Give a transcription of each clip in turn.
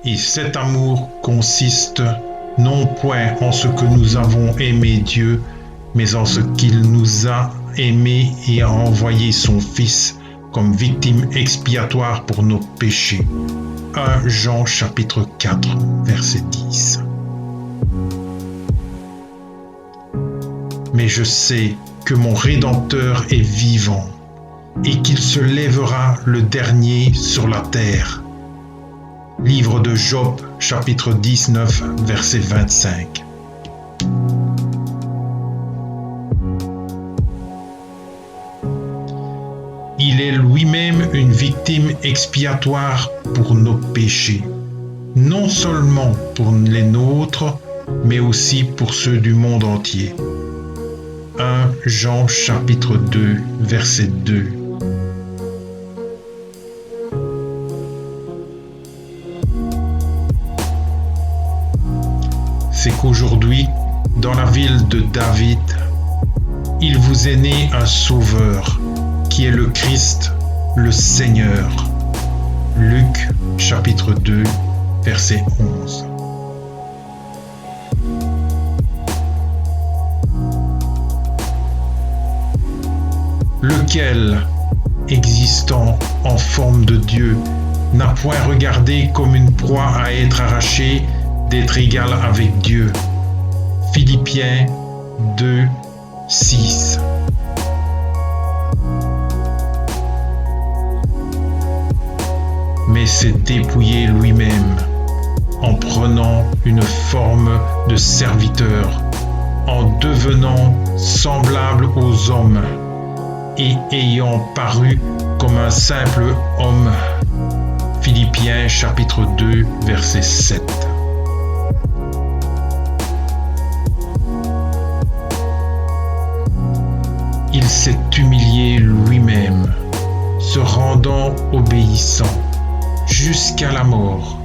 Et cet amour consiste non point en ce que nous avons aimé Dieu, mais en ce qu'il nous a aimés et a envoyé son Fils comme victime expiatoire pour nos péchés. 1 Jean chapitre 4, verset 10. Mais je sais que mon Rédempteur est vivant et qu'il se lèvera le dernier sur la terre. Livre de Job, chapitre 19, verset 25. Il est lui-même une victime expiatoire pour nos péchés, non seulement pour les nôtres, mais aussi pour ceux du monde entier. 1 Jean chapitre 2, verset 2. C'est qu'aujourd'hui, dans la ville de David, il vous est né un sauveur, qui est le Christ, le Seigneur. Luc chapitre 2, verset 11. Lequel, existant en forme de Dieu, n'a point regardé comme une proie à être arrachée d'être égal avec Dieu. Philippiens 2, 6. Mais s'est dépouillé lui-même en prenant une forme de serviteur, en devenant semblable aux hommes et ayant paru comme un simple homme. Philippiens chapitre 2, verset 7. Il s'est humilié lui-même, se rendant obéissant jusqu'à la mort,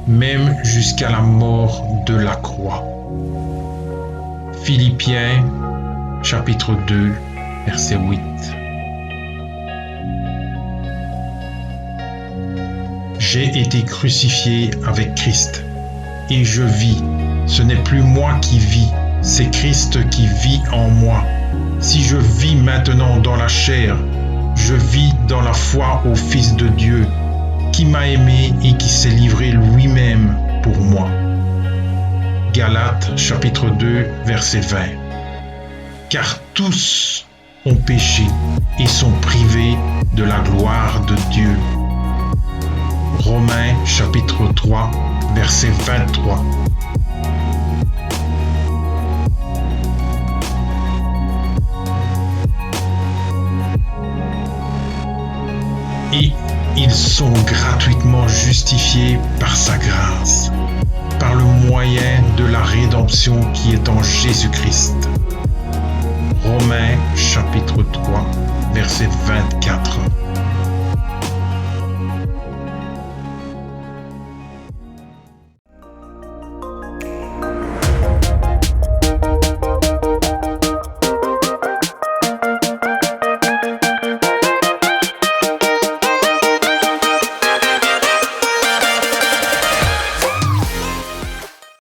même jusqu'à la mort de la croix. Philippiens chapitre 2, verset 8. J'ai été crucifié avec Christ, et je vis. Ce n'est plus moi qui vis, c'est Christ qui vit en moi. Si je vis maintenant dans la chair, je vis dans la foi au Fils de Dieu, qui m'a aimé et qui s'est livré lui-même pour moi. Galates chapitre 2, verset 20. Car tous ont péché et sont privés de la gloire de Dieu. Romains chapitre 3, verset 23. Et ils sont gratuitement justifiés par sa grâce, par le moyen de la rédemption qui est en Jésus-Christ. Romains chapitre 3, verset 24.